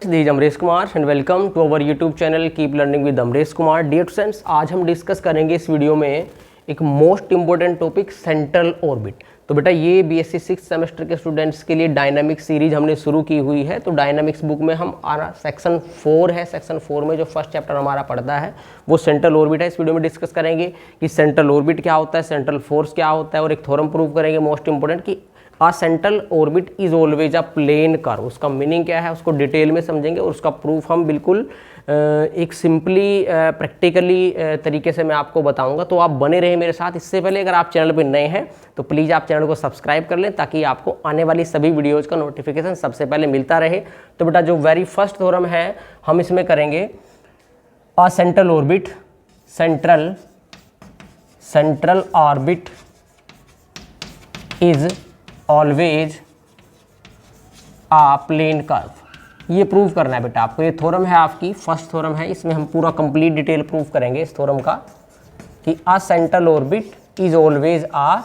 This is Amrish Kumar and welcome to our YouTube channel keep learning with Amrish Kumar. Dear students, आज हम discuss करेंगे इस video में एक most important topic central orbit. तो बेटा ये बीएससी 6 सेमेस्टर के स्टूडेंट्स के लिए डायनामिक्स सीरीज हमने शुरू की हुई है। तो डायनामिक्स बुक में हम सेक्शन 4 है, सेक्शन 4 में जो फर्स्ट चैप्टर हमारा पढ़ता है वो सेंट्रल ऑर्बिट है। इस वीडियो में डिस्कस करेंगे कि सेंट्रल ऑर्बिट क्या होता है, सेंट्रल फोर्स क्या होता है, और एक थ्योरम प्रूव करेंगे मोस्ट इंपॉर्टेंट कि a central orbit is always a plane curve. उसका मीनिंग क्या है उसको डिटेल में समझेंगे और उसका प्रूफ हम बिल्कुल एक सिंपली प्रैक्टिकली तरीके से मैं आपको बताऊंगा। तो आप बने रहे मेरे साथ। इससे पहले अगर आप चैनल पर नए हैं तो प्लीज़ आप चैनल को सब्सक्राइब कर लें ताकि आपको आने वाली सभी वीडियोज़ का नोटिफिकेशन सबसे पहले मिलता रहे। तो बेटा जो वेरी फर्स्ट थ्योरम है हम इसमें करेंगे a central orbit, central orbit is always a plane curve. ये प्रूव करना है बेटा आपको। ये थ्योरम है आपकी फर्स्ट थ्योरम है, इसमें हम पूरा कंप्लीट डिटेल प्रूव करेंगे इस थ्योरम का कि a central orbit is always a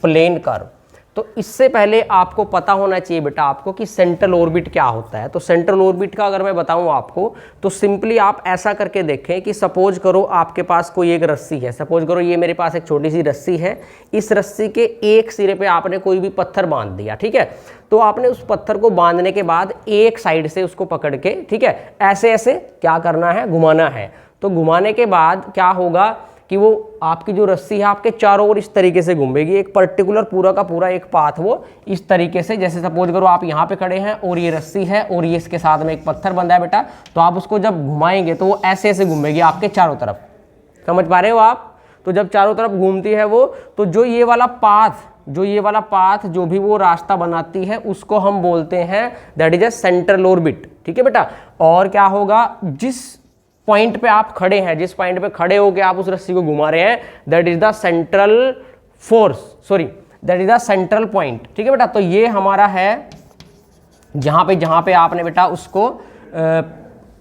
plane curve. तो इससे पहले आपको पता होना चाहिए बेटा आपको कि सेंट्रल ऑर्बिट क्या होता है। तो सेंट्रल ऑर्बिट का अगर मैं बताऊं आपको तो सिंपली आप ऐसा करके देखें कि सपोज करो आपके पास कोई एक रस्सी है। सपोज करो ये मेरे पास एक छोटी सी रस्सी है। इस रस्सी के एक सिरे पे आपने कोई भी पत्थर बांध दिया, ठीक है। तो आपने उस पत्थर को बांधने के बाद एक साइड से उसको पकड़ के, ठीक है, ऐसे ऐसे क्या करना है, घुमाना है। तो घुमाने के बाद क्या होगा कि वो आपकी जो रस्सी है आपके चारों ओर इस तरीके से घूमेगी। एक पर्टिकुलर पूरा का पूरा एक पाथ वो इस तरीके से, जैसे सपोज करो आप यहाँ पे खड़े हैं और ये रस्सी है और ये इसके साथ में एक पत्थर बंधा है बेटा, तो आप उसको जब घुमाएंगे तो वो ऐसे ऐसे घूमेगी आपके चारों तरफ। समझ पा रहे हो आप? तो जब चारों तरफ घूमती है वो, तो जो ये वाला पाथ जो भी वो रास्ता बनाती है उसको हम बोलते हैं that is a central orbit, ठीक है बेटा। और क्या होगा, जिस पॉइंट पे आप खड़े हैं, जिस पॉइंट पे खड़े होकर आप उस रस्सी को घुमा रहे हैं, that is the central force, sorry that is the central point, ठीक है बेटा। तो ये हमारा है जहां पे आपने बेटा उसको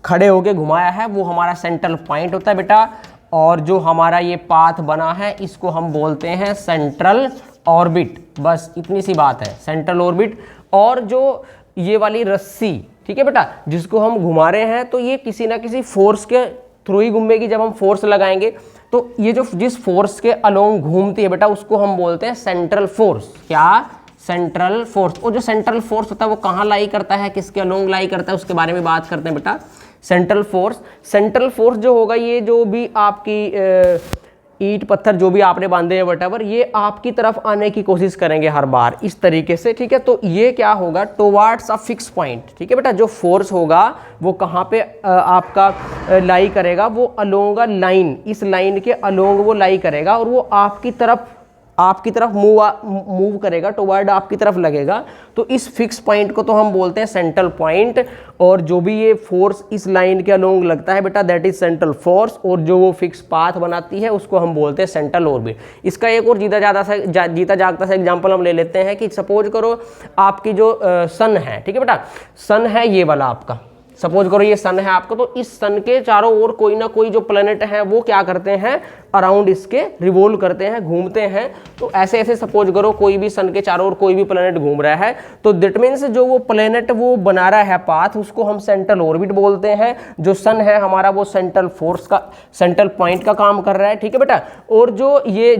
खड़े होके घुमाया है वो हमारा सेंट्रल पॉइंट होता है बेटा। और जो हमारा ये पाथ बना है इसको हम बोलते हैं सेंट्रल ऑर्बिट। बस इतनी सी बात है, सेंट्रल ऑर्बिट। और जो ये वाली रस्सी, ठीक है बेटा, जिसको हम घुमा रहे हैं, तो ये किसी ना किसी फोर्स के थ्रू ही घूमेगी। जब हम फोर्स लगाएंगे तो ये जो जिस फोर्स के अलोंग घूमती है बेटा उसको हम बोलते हैं सेंट्रल फोर्स। क्या? Central force. और जो सेंट्रल फोर्स होता है वो कहाँ लाई करता है, किसके अलोंग लाई करता है, उसके बारे में बात करते हैं बेटा। सेंट्रल फोर्स जो होगा, ये जो भी आपकी ईंट पत्थर जो भी आपने बांधे हैं वटेवर, ये आपकी तरफ आने की कोशिश करेंगे हर बार इस तरीके से, ठीक है। तो ये क्या होगा, टुवर्ड्स अ फिक्स पॉइंट, ठीक है बेटा। जो फोर्स होगा वो कहाँ पे आपका लाई करेगा, वो अलोंग अ लाइन, इस लाइन के अलोंग वो लाई करेगा और वो आपकी तरफ मूव करेगा, टुवर्ड आपकी तरफ लगेगा। तो इस फिक्स पॉइंट को तो हम बोलते हैं सेंट्रल पॉइंट। और जो भी ये फोर्स इस लाइन के अलोंग लगता है बेटा दैट इज सेंट्रल फोर्स। और जो वो फिक्स पाथ बनाती है उसको हम बोलते हैं सेंट्रल ऑर्बिट। इसका एक और जीता जागता सा एग्जांपल हम ले लेते हैं कि सपोज करो आपकी जो सन है, ठीक है बेटा, सन है ये वाला आपका। सपोज करो ये सन है आपको, तो इस सन के चारों ओर कोई ना कोई जो प्लेनेट है वो क्या करते हैं, अराउंड इसके रिवॉल्व करते हैं, घूमते हैं। तो ऐसे ऐसे सपोज करो कोई भी सन के चारों ओर कोई भी प्लेनेट घूम रहा है, तो दैट मीन्स जो वो प्लेनेट वो बना रहा है पाथ, उसको हम सेंट्रल ऑर्बिट बोलते हैं। जो सन है हमारा वो सेंट्रल फोर्स का, सेंट्रल पॉइंट का काम कर रहा है, ठीक है बेटा। और जो ये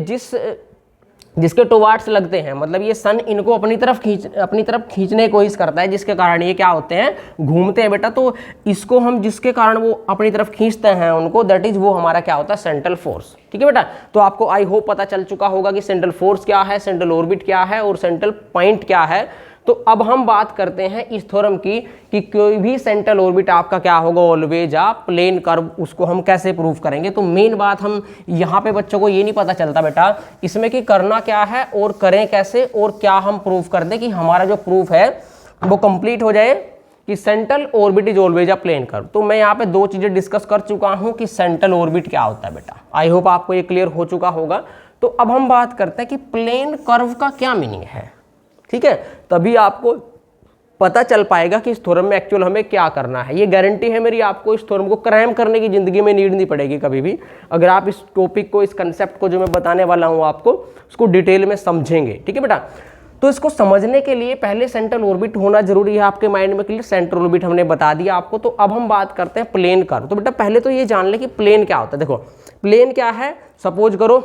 जिसके टुवर्ड्स लगते हैं, मतलब ये सन इनको अपनी तरफ खींचने की कोशिश करता है, जिसके कारण ये क्या होते हैं, घूमते हैं बेटा। तो इसको हम जिसके कारण वो अपनी तरफ खींचते हैं उनको, दैट इज वो हमारा क्या होता है, सेंट्रल फोर्स, ठीक है बेटा। तो आपको आई होप पता चल चुका होगा कि सेंट्रल फोर्स क्या है, सेंट्रल ऑर्बिट क्या है और सेंट्रल पॉइंट क्या है। तो अब हम बात करते हैं इस थ्योरम की कि कोई भी सेंट्रल ऑर्बिट आपका क्या होगा, ऑलवेज आ प्लेन कर्व। उसको हम कैसे प्रूव करेंगे। तो मेन बात हम यहाँ पे बच्चों को ये नहीं पता चलता बेटा इसमें कि करना क्या है और करें कैसे और क्या हम प्रूव कर दें कि हमारा जो प्रूफ है वो कंप्लीट हो जाए कि central orbit is always a plane curve. तो मैं यहाँ पे दो चीजें डिस्कस कर चुका हूँ कि सेंट्रल ऑर्बिट क्या होता है बेटा। आई होप आपको ये क्लियर हो चुका होगा। तो अब हम बात करते हैं कि प्लेन कर्व का क्या मीनिंग है, ठीक है। तभी आपको पता चल पाएगा कि इस थ्योरम में एक्चुअल हमें क्या करना है। ये गारंटी है मेरी, आपको इस थ्योरम को क्रैम करने की जिंदगी में नीड नहीं पड़ेगी कभी भी, अगर आप इस टॉपिक को, इस कंसेप्ट को जो मैं बताने वाला हूँ आपको उसको डिटेल में समझेंगे, ठीक है बेटा। तो इसको समझने के लिए पहले सेंट्रल ऑर्बिट होना जरूरी है आपके माइंड में क्लियर। सेंट्रल ऑर्बिट हमने बता दिया आपको। तो अब हम बात करते हैं प्लेन कर्व। तो बेटा पहले तो ये जान ले कि प्लेन क्या होता है। देखो प्लेन क्या है, सपोज करो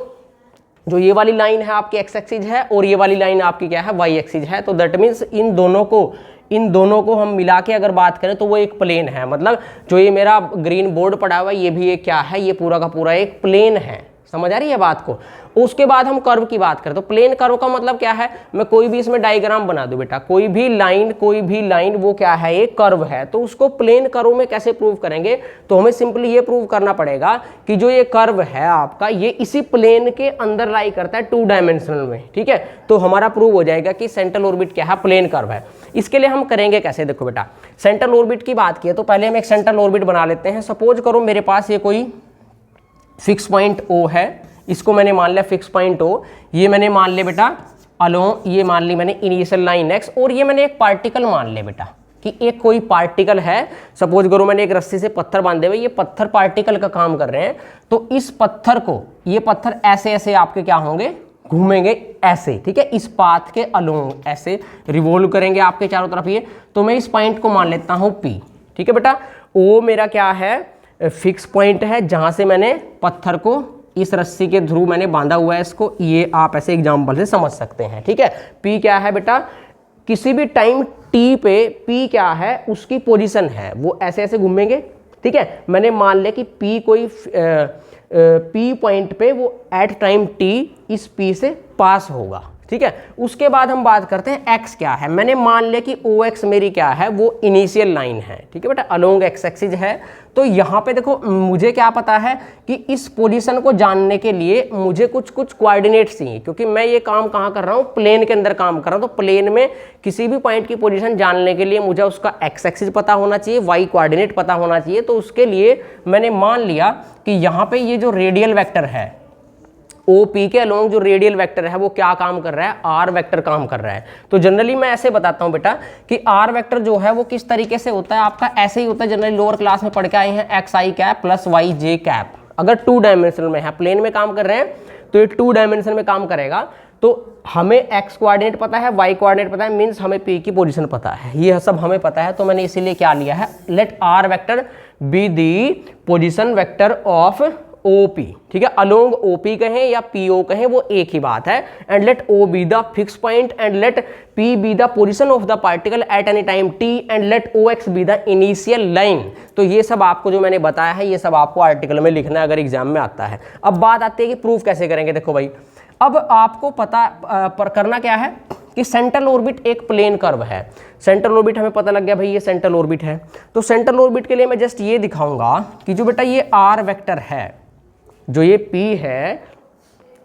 जो ये वाली लाइन है आपकी एक्स एक्सिस है और ये वाली लाइन आपकी क्या है, वाई एक्सिस है। तो दैट मीन्स इन दोनों को हम मिला के अगर बात करें तो वो एक प्लेन है। मतलब जो ये मेरा ग्रीन बोर्ड पड़ा हुआ है ये भी एक क्या है, ये पूरा का पूरा एक प्लेन है। समझ आ रही है बात को। उसके बाद हम कर्व की बात करें तो प्लेन कर्व का मतलब क्या है, मैं कोई भी इसमें डायग्राम बना दूं बेटा, कोई भी लाइन वो क्या है, एक कर्व है। तो उसको प्लेन कर्व में कैसे प्रूव करेंगे, तो हमें सिंपली ये प्रूव करना पड़ेगा कि जो ये कर्व है आपका ये इसी प्लेन के अंदर लाई करता है 2 डायमेंशनल में। ठीक है, तो हमारा प्रूव हो जाएगा कि सेंट्रल ऑर्बिट क्या है, प्लेन कर्व है। इसके लिए हम करेंगे कैसे, देखो बेटा सेंट्रल ऑर्बिट की बात की है तो पहले हम एक सेंट्रल ऑर्बिट बना लेते हैं। सपोज करो मेरे पास ये कोई फिक्स पॉइंट O है, इसको मैंने मान लिया फिक्स पॉइंट O। ये मैंने मान लिया बेटा अलोंग, ये मान ली मैंने इनिशियल लाइन x, और ये मैंने एक पार्टिकल मान लिया बेटा कि एक कोई पार्टिकल है। सपोज करो मैंने एक रस्सी से पत्थर बांधे हुए, ये पत्थर पार्टिकल का काम कर रहे हैं। तो इस पत्थर को, ये पत्थर ऐसे ऐसे आपके क्या होंगे, घूमेंगे ऐसे। ठीक है, इस पाथ के अलोंग ऐसे रिवॉल्व करेंगे आपके चारों तरफ ये। तो मैं इस पॉइंट को मान लेता हूँ P। ठीक है बेटा, O मेरा क्या है, फिक्स पॉइंट है जहां से मैंने पत्थर को इस रस्सी के थ्रू मैंने बांधा हुआ है इसको। ये आप ऐसे एग्जांपल से समझ सकते हैं। ठीक है, P क्या है बेटा, किसी भी टाइम T पे P क्या है, उसकी पोजीशन है, वो ऐसे ऐसे घूमेंगे। ठीक है, मैंने मान लिया कि P कोई P पॉइंट पे वो एट टाइम T इस P से पास होगा। ठीक है, उसके बाद हम बात करते हैं x क्या है। मैंने मान लिया कि OX मेरी क्या है, वो इनिशियल लाइन है। ठीक है बेटा, अलोंग x एक्सिस है। तो यहाँ पे देखो मुझे क्या पता है कि इस पोजीशन को जानने के लिए मुझे कुछ कोऑर्डिनेट्स चाहिए, क्योंकि मैं ये काम कहाँ कर रहा हूँ, प्लेन के अंदर काम कर रहा हूँ। तो प्लेन में किसी भी पॉइंट की पोजीशन जानने के लिए मुझे उसका x एक्सिस पता होना चाहिए, y कोऑर्डिनेट पता होना चाहिए। तो उसके लिए मैंने मान लिया कि यहाँ पे ये जो रेडियल वेक्टर है OP के अलोंग जो रेडियल वेक्टर है वो क्या काम कर रहा है, R वेक्टर काम कर रहा है। तो जनरली मैं ऐसे बताता हूं बेटा कि R वेक्टर जो है वो किस तरीके से होता है, आपका ऐसे ही होता है। जनरली लोअर क्लास में पढ़ के आए हैं, XI cap plus YJ cap. अगर 2 डायमेंशनल में है, प्लेन में काम कर रहे हैं तो ये 2 डायमेंशन में काम करेगा। तो हमें x कोऑर्डिनेट पता है, y कोऑर्डिनेट पता है, मीन्स हमें P की पोजीशन पता है, ये सब हमें पता है। तो मैंने इसीलिए क्या लिया है, let R vector be the position vector of OP। ठीक है, अलोंग OP कहें या PO कहें वो एक ही बात है। And let O be the fix point and let P be the position of the particle at any time T and let OX be the initial line. तो ये सब आपको जो मैंने बताया है ये सब आपको आर्टिकल में लिखना है अगर एग्जाम में आता है। अब बात आती है कि प्रूफ कैसे करेंगे। देखो भाई, अब आपको पता पर करना क्या है कि सेंट्रल ऑर्बिट एक प्लेन कर्व है। सेंट्रल ऑर्बिट हमें पता लग गया भाई ये सेंट्रल ऑर्बिट है। तो सेंट्रल ऑर्बिट के लिए मैं जस्ट ये दिखाऊंगा कि जो बेटा ये R वेक्टर है, जो ये P है,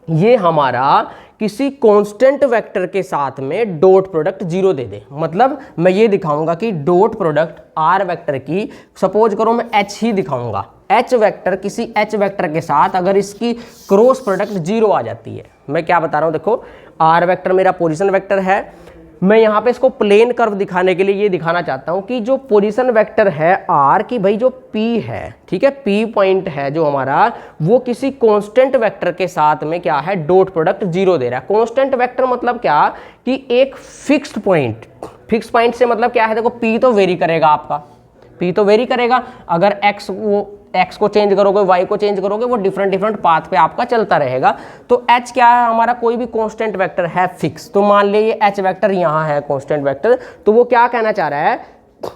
ये हमारा किसी कांस्टेंट वेक्टर के साथ में डॉट प्रोडक्ट 0 दे दे। मतलब मैं ये दिखाऊंगा कि डॉट प्रोडक्ट R वेक्टर की, सपोज करो मैं H ही दिखाऊंगा, H वेक्टर किसी H वेक्टर के साथ अगर इसकी क्रॉस प्रोडक्ट 0 आ जाती है। मैं क्या बता रहा हूं, देखो R वेक्टर मेरा पोजीशन वेक्टर है। मैं यहाँ पे इसको प्लेन कर्व दिखाने के लिए ये दिखाना चाहता हूँ कि जो पोजीशन वेक्टर है R की, भाई जो P है, ठीक है, P पॉइंट है जो हमारा, वो किसी कांस्टेंट वेक्टर के साथ में क्या है, डॉट प्रोडक्ट 0 दे रहा है। कांस्टेंट वेक्टर मतलब क्या कि एक फिक्स्ड पॉइंट। फिक्स पॉइंट से मतलब क्या है, देखो P तो वेरी करेगा, आपका P तो वेरी करेगा। अगर x को चेंज करोगे, y को चेंज करोगे, वो डिफरेंट पाथ पे आपका चलता रहेगा। तो h क्या है, हमारा कोई भी कांस्टेंट वेक्टर है फिक्स। तो मान लीजिए ये h वेक्टर यहाँ है कांस्टेंट वेक्टर। तो वो क्या कहना चाह रहा है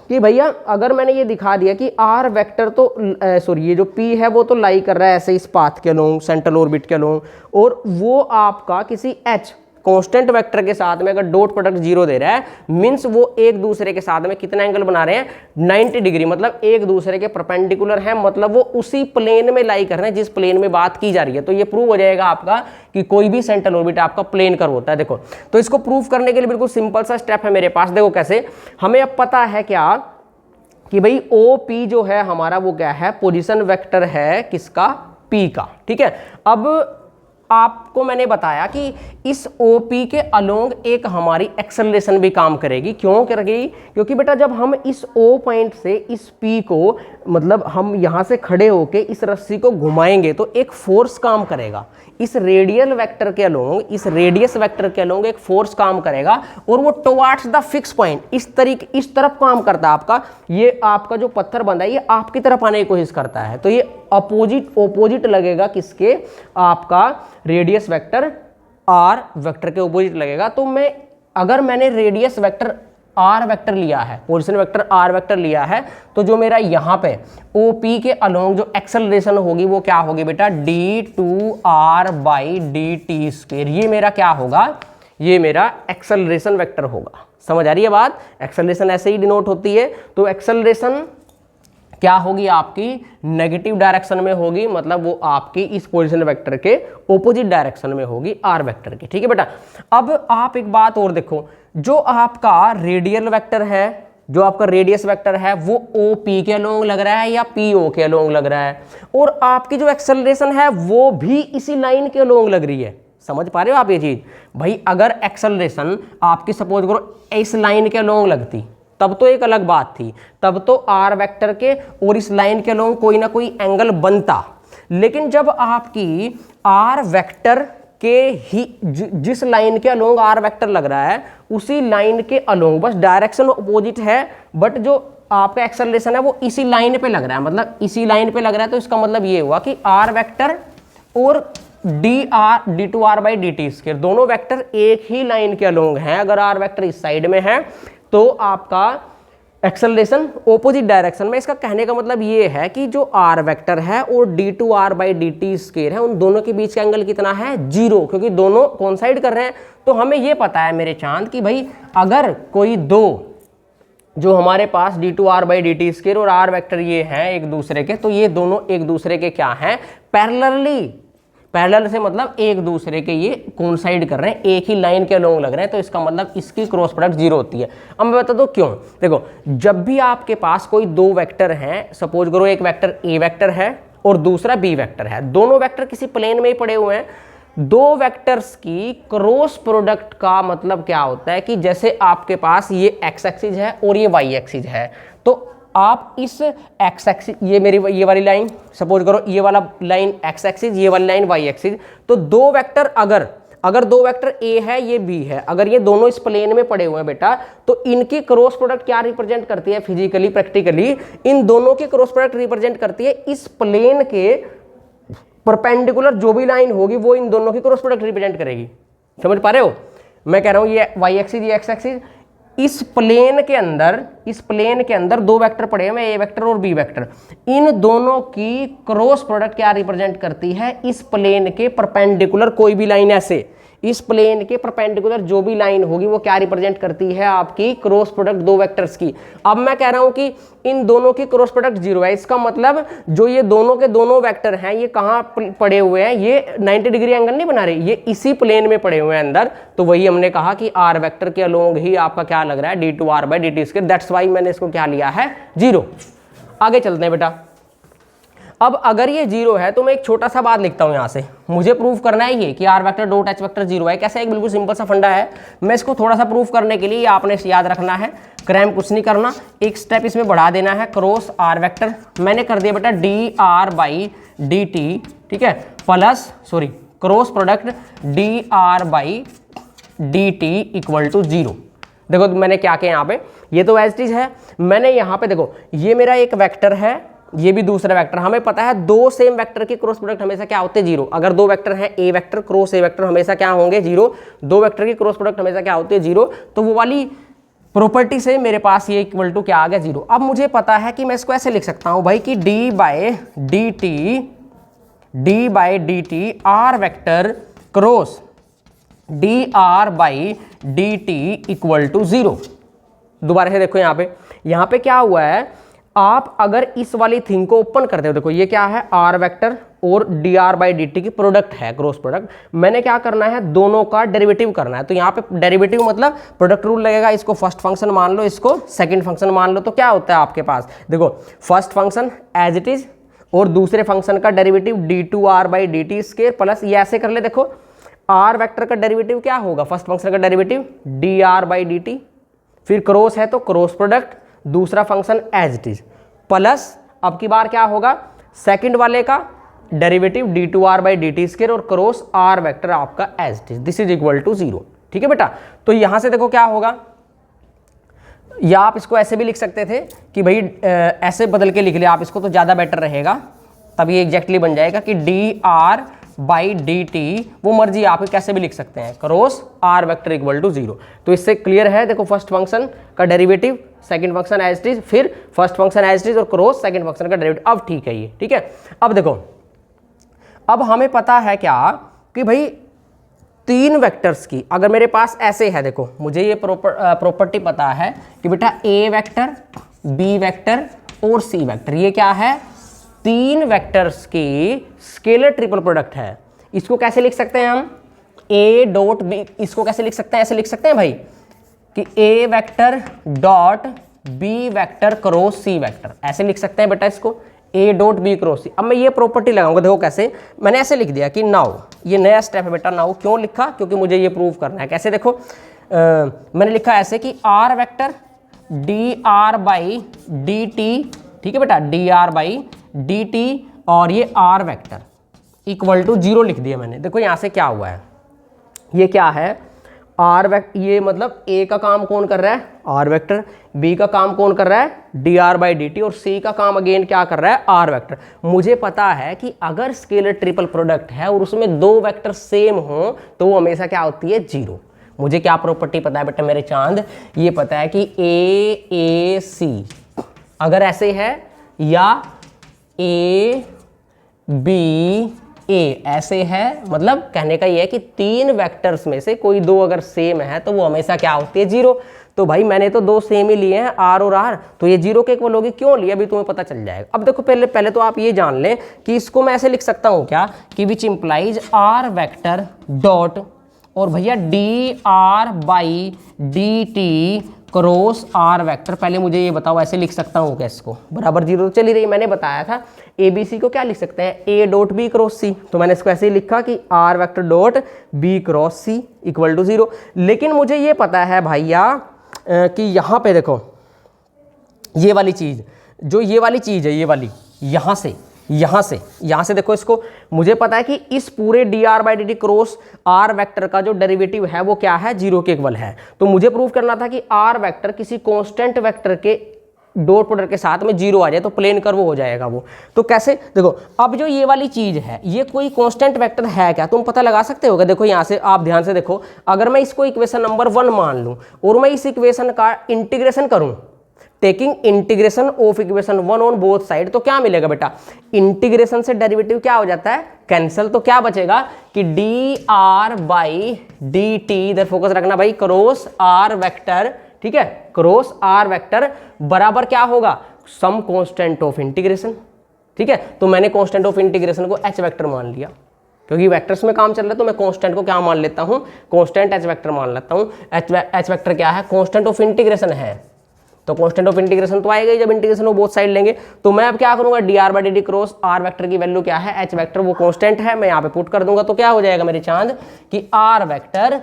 कि भैया अगर मैंने ये दिखा दिया कि R वेक्टर तो सॉरी ये जो P है वो तो लाई कर रहा है ऐसे इस पाथ के अलोंग, सेंट्रल ऑर्बिट के अलोंग, और वो आपका किसी h कांस्टेंट वेक्टर के साथ में अगर डॉट प्रोडक्ट 0 दे रहा है, मींस वो एक दूसरे के साथ में कितना एंगल बना रहे हैं, 90 डिग्री। मतलब एक दूसरे के परपेंडिकुलर है, मतलब वो उसी प्लेन में लाई कर रहे हैं जिस प्लेन में बात की जा रही है। तो ये प्रूव हो जाएगा आपका कि कोई भी सेंट्रल ऑर्बिट आपका प्लेन कर्व होता है। देखो, तो इसको प्रूव करने के लिए बिल्कुल सिंपल सा स्टेप है मेरे पास। देखो कैसे, हमें अब पता है क्या कि भाई OP जो है हमारा वो क्या है, पोजीशन वेक्टर है किसका, P का। ठीक है, अब आपको मैंने बताया कि इस OP के अलोंग एक हमारी एक्सेलरेशन भी काम करेगी। क्यों करेगी? क्योंकि बेटा जब हम इस O पॉइंट से इस P को, मतलब हम यहाँ से खड़े होके इस रस्सी को घुमाएंगे तो एक फोर्स काम करेगा। इस रेडियल वेक्टर के अलोंग, इस रेडियस वेक्टर के अलोंग एक फोर्स काम करेगा और वो टुवर्ड्स द फिक्स पॉइंट इस तरफ काम करता है। आपका ये आपका जो पत्थर बंधा है ये आपकी तरफ आने की कोशिश करता है, तो ये अपोजिट लगेगा किसके? आपका रेडियस वेक्टर आर वेक्टर के अपोजिट लगेगा। तो अगर मैंने रेडियस वेक्टर आर वेक्टर लिया है, पोजीशन वेक्टर आर वेक्टर लिया है, तो जो मेरा यहाँ पे OP के अलोंग जो एक्सेलरेशन होगी वो क्या होगी बेटा? d2r/dt²। ये मेरा क्या होगा? ये मेरा एक्सेलरेशन वेक्टर होगा। समझ आ रही है बात? एक्सेलरेशन ऐसे ही डिनोट होती है। तो एक्सेलरेशन क्या होगी? आपकी नेगेटिव डायरेक्शन में होगी, मतलब वो आपकी इस पोजीशन वेक्टर के ऑपोजिट डायरेक्शन में होगी आर वेक्टर के। ठीक है बेटा। अब आप एक बात और देखो, जो आपका रेडियल वेक्टर है, जो आपका रेडियस वेक्टर है, वो OP के अलोंग लग रहा है या PO के अलोंग लग रहा है, और आपकी जो एक्सेलरेशन है वो भी इसी लाइन के अलोंग लग रही है। समझ पा रहे हो आप ये चीज? भाई अगर एक्सेलरेशन आपकी सपोज करो इस लाइन के अलोंग लगती तब तो एक अलग बात थी, तब तो आर वेक्टर के और इस लाइन के अलोंग कोई ना कोई एंगल बनता। लेकिन जब आपकी आर वेक्टर के ही जिस लाइन के अलोंग आर वेक्टर लग रहा है उसी लाइन के अलोंग, बस डायरेक्शन अपोजिट है, बट जो आपका एक्सेलरेशन है वो इसी लाइन पे लग रहा है, मतलब इसी लाइन पे लग रहा है। तो इसका मतलब ये हुआ कि आर वेक्टर और d2r/dt² दोनों वेक्टर एक ही लाइन के अलोंग हैं। अगर आर वेक्टर इस साइड में है तो आपका एक्सेलरेशन ऑपोजिट डायरेक्शन में। इसका कहने का मतलब ये है कि जो आर वेक्टर है और d2r/dt² है, उन दोनों के बीच का एंगल कितना है? 0, क्योंकि दोनों कोइंसाइड कर रहे हैं। तो हमें ये पता है मेरे चांद कि भाई अगर कोई दो, जो हमारे पास d2r/dt² और आर वेक्टर ये हैं एक दूसरे के, तो ये दोनों एक दूसरे के क्या हैं? पैरेलल से मतलब एक दूसरे के ये कोइंसाइड कर रहे हैं, एक ही लाइन के अलोंग लग रहे हैं। तो इसका मतलब इसकी क्रॉस प्रोडक्ट 0 होती है। अब मैं बता दूं क्यों। देखो, जब भी आपके पास कोई दो वेक्टर हैं, सपोज करो एक वेक्टर A वेक्टर है और दूसरा B वेक्टर है, दोनों वेक्टर किसी प्लेन में ही पड़े हुए हैं, दो वेक्टर्स की क्रॉस प्रोडक्ट का मतलब क्या होता है कि जैसे आपके पास ये x एक्सिस है और ये y एक्सिस है, तो आप इस x एक्सिस, ये वाली लाइन सपोज करो, ये वाला लाइन x एक्सिस, ये वाली लाइन y एक्सिस, तो दो वेक्टर अगर दो वेक्टर A है, ये B है, अगर ये दोनों इस प्लेन में पड़े हुए हैं बेटा, तो इनकी क्रॉस प्रोडक्ट क्या रिप्रेजेंट करती है? फिजिकली प्रैक्टिकली इन दोनों की क्रॉस प्रोडक्ट रिप्रेजेंट करती है इस प्लेन के परपेंडिकुलर जो भी लाइन होगी वो इन दोनों की क्रॉस प्रोडक्ट रिप्रेजेंट करेगी। समझ पा रहे हो? मैं कह रहा हूं ये y एक्सिस, ये x एक्सिस, इस प्लेन के अंदर दो वेक्टर पड़े हुए हैं, A वेक्टर और B वेक्टर, इन दोनों की क्रॉस प्रोडक्ट क्या रिप्रेजेंट करती है? इस प्लेन के परपेंडिकुलर कोई भी लाइन, ऐसे इस प्लेन के परपेंडिकुलर जो भी लाइन होगी वो क्या रिप्रेजेंट करती है? आपकी क्रॉस प्रोडक्ट दो वेक्टर्स की। अब मैं कह रहा हूं कि इन दोनों की क्रॉस प्रोडक्ट 0 है, इसका मतलब जो ये दोनों के दोनों वेक्टर हैं ये कहां पड़े हुए हैं? ये 90 डिग्री एंगल नहीं बना रहे, ये इसी प्लेन में पड़े हुए हैं अंदर। तो वही हमने कहा कि आर वेक्टर के अलोंग ही आपका क्या लग रहा है? d2r/dt²। दैट्स वाई मैंने इसको क्या लिया है? 0। आगे चलते हैं बेटा। अब अगर ये 0 है तो मैं एक छोटा सा बात लिखता हूं यहां से, मुझे प्रूफ करना है ये कि R vector dot H vector 0 है। कैसे? एक बिल्कुल सिंपल सा फंडा है, मैं इसको थोड़ा सा प्रूफ करने के लिए आपने याद रखना है, क्रैम कुछ नहीं करना, एक स्टेप इसमें बढ़ा देना है। क्रॉस आर वेक्टर मैंने कर दिया बेटा dr/dt, ठीक है, प्लस क्रॉस प्रोडक्ट dr/dt = 0। देखो मैंने क्या किया यहाँ पे, ये तो एज इट इज है, मैंने यहाँ पे देखो ये मेरा एक वेक्टर है, ये भी दूसरा वेक्टर। हमें पता है दो सेम वेक्टर की क्रॉस प्रोडक्ट हमेशा क्या होते हैं? 0। अगर दो वेक्टर हैं A vector cross A vector हमेशा क्या होंगे? 0। दो वेक्टर की क्रॉस प्रोडक्ट हमेशा क्या होती है? 0। तो वो वाली प्रॉपर्टी से मेरे पास ये इक्वल टू क्या आ गया? 0। अब मुझे पता है कि मैं इसको ऐसे लिख सकता हूं भाई कि d/dt are vector cross dr/dt = 0। दोबारा से देखो यहाँ पे क्या हुआ है, आप अगर इस वाली थिंग को ओपन करते हो, देखो ये क्या है? आर वेक्टर और dr/dt की प्रोडक्ट है, क्रॉस प्रोडक्ट। मैंने क्या करना है? दोनों का डेरिवेटिव करना है। तो यहाँ पे डेरिवेटिव मतलब प्रोडक्ट रूल लगेगा, इसको फर्स्ट फंक्शन मान लो, इसको सेकंड फंक्शन मान लो। तो क्या होता है आपके पास? देखो first function as it is और दूसरे फंक्शन का derivative d2r by D T square plus, ये ऐसे कर ले, देखो r वेक्टर का डेरिवेटिव क्या होगा, फर्स्ट फंक्शन का derivative dr by D T, फिर क्रॉस है तो क्रॉस प्रोडक्ट, दूसरा function as it is, plus अब की बार क्या होगा, सेकंड वाले का derivative d2r by D T square और क्रॉस r वेक्टर आपका as it is, this is equal to 0। ठीक है बेटा, तो यहां से देखो क्या होगा, या आप इसको ऐसे भी लिख सकते थे कि भाई ऐसे बदल के लिख लिया आप इसको तो ज़्यादा बेटर रहेगा, तब ये एग्जैक्टली बन जाएगा कि dr बाई डी टी, वो मर्जी आप कैसे भी लिख सकते हैं, cross r vector equal to 0। तो इससे क्लियर है, देखो फर्स्ट फंक्शन का derivative, second function as it is, फिर first function as it is और क्रॉस सेकंड फंक्शन का डेरिवेटिव। अब ठीक है ये, ठीक है। अब देखो, अब हमें पता है क्या कि भाई तीन वेक्टर्स की, अगर मेरे पास ऐसे है, देखो मुझे ये प्रॉपर्टी पता है कि बेटा a वेक्टर, b वेक्टर और c वेक्टर, ये क्या है, तीन वेक्टर्स की स्केलर ट्रिपल प्रोडक्ट है। इसको कैसे लिख सकते हैं हम, a डॉट b, इसको कैसे लिख सकते हैं, ऐसे लिख सकते हैं भाई कि a vector dot b vector cross c vector, ऐसे लिख सकते हैं बेटा इसको, a डॉट बी क्रॉस सी। अब मैं ये प्रॉपर्टी लगाऊंगा, देखो कैसे, मैंने ऐसे लिख दिया कि नाउ, ये नया स्टेप है बेटा, नाउ क्यों लिखा, क्योंकि मुझे ये प्रूव करना है। कैसे, देखो मैंने लिखा ऐसे कि r vector dr by D T, ठीक है बेटा, dr बाई डी टी, और ये r वेक्टर इक्वल टू 0 लिख दिया मैंने। देखो यहाँ से क्या हुआ है, ये क्या है, r वेक्टर, ये मतलब a का काम कौन कर रहा है, r वेक्टर, b का काम कौन कर रहा है, dr बाई डी टी, और c का काम अगेन क्या कर रहा है, r वेक्टर। मुझे पता है कि अगर स्केलर ट्रिपल प्रोडक्ट है और उसमें दो वेक्टर सेम हो तो वो हमेशा क्या होती है, 0। मुझे क्या प्रॉपर्टी पता है बेटा मेरे चांद, ये पता है कि a c अगर ऐसे है, या a b a ऐसे है, मतलब कहने का ये है कि तीन वेक्टर्स में से कोई दो अगर सेम है तो वो हमेशा क्या होती है, 0। तो भाई मैंने तो दो सेम ही लिए हैं, r और r, तो ये 0 के इक्वल होगी। क्यों लिया अभी तुम्हें पता चल जाएगा। अब देखो पहले तो आप ये जान लें कि इसको मैं ऐसे लिख सकता हूँ क्या, कि which implies r vector dot, और भैया dr by D T cross r vector. पहले मुझे ये बताओ ऐसे लिख सकता हूँ क्या इसको, बराबर 0 तो चली रही। मैंने बताया था ABC को क्या लिख सकते हैं, a dot B cross C, तो मैंने इसको ऐसे ही लिखा कि r vector dot b cross C equal to 0। लेकिन मुझे ये पता है भैया कि यहाँ पे देखो ये वाली चीज़, जो ये वाली चीज़ है, ये वाली यहाँ से देखो इसको, मुझे पता है कि इस पूरे dr by D T cross r vector का जो डेरिवेटिव है वो क्या है, 0 के इक्वल है। तो मुझे प्रूव करना था कि r वेक्टर किसी कांस्टेंट वेक्टर के डॉट प्रोडक्ट के साथ में 0 आ जाए तो प्लेन कर्व हो जाएगा वो। तो कैसे, देखो अब जो ये वाली चीज़ है ये कोई कांस्टेंट वेक्टर है क्या, तुम पता लगा सकते हो। देखो यहाँ से आप ध्यान से देखो, अगर मैं इसको इक्वेशन नंबर 1 मान लूँ और मैं इस इक्वेशन का इंटीग्रेशन करूँ, taking integration of equation 1 on both side, तो क्या मिलेगा बेटा, इंटीग्रेशन से डेरिवेटिव क्या हो जाता है, कैंसिल। तो क्या बचेगा कि dr बाई डी टी, इधर फोकस रखना भाई, क्रॉस r वेक्टर, ठीक है, क्रॉस r वेक्टर बराबर क्या होगा, सम कांस्टेंट ऑफ इंटीग्रेशन। ठीक है, तो मैंने कांस्टेंट ऑफ इंटीग्रेशन को h वेक्टर मान लिया, क्योंकि वेक्टर्स में काम चल रहा है तो मैं कांस्टेंट को क्या मान लेता हूँ, कांस्टेंट h वेक्टर मान लेता हूँ। h वेक्टर क्या है, कांस्टेंट ऑफ इंटीग्रेशन है, तो कांस्टेंट ऑफ इंटीग्रेशन तो आएगा ही जब इंटीग्रेशन वो बोथ साइड लेंगे। तो मैं अब क्या करूंगा, dr by D T cross r vector की वैल्यू क्या है, h वेक्टर, वो कांस्टेंट है, मैं यहाँ पे पुट कर दूंगा। तो क्या हो जाएगा मेरे चांद कि r vector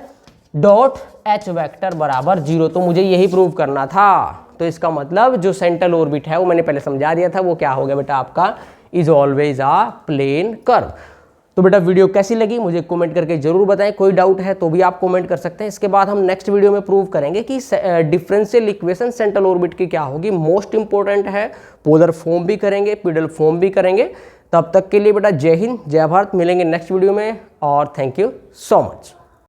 dot h vector बराबर 0। तो मुझे यही प्रूव करना था। तो इसका मतलब जो सेंट्रल ऑर्बिट है वो मैंने पहले समझा दिया था, वो क्या हो गया बेटा आपका, is always a plane curve. तो बेटा वीडियो कैसी लगी मुझे कमेंट करके जरूर बताएं। कोई डाउट है तो भी आप कमेंट कर सकते हैं। इसके बाद हम नेक्स्ट वीडियो में प्रूव करेंगे कि डिफरेंशियल इक्वेशन सेंट्रल ऑर्बिट की क्या होगी, मोस्ट इंपॉर्टेंट है। पोलर फॉर्म भी करेंगे, पीडल फॉर्म भी करेंगे। तब तक के लिए बेटा जय हिंद, जय भारत। मिलेंगे नेक्स्ट वीडियो में और थैंक यू सो मच।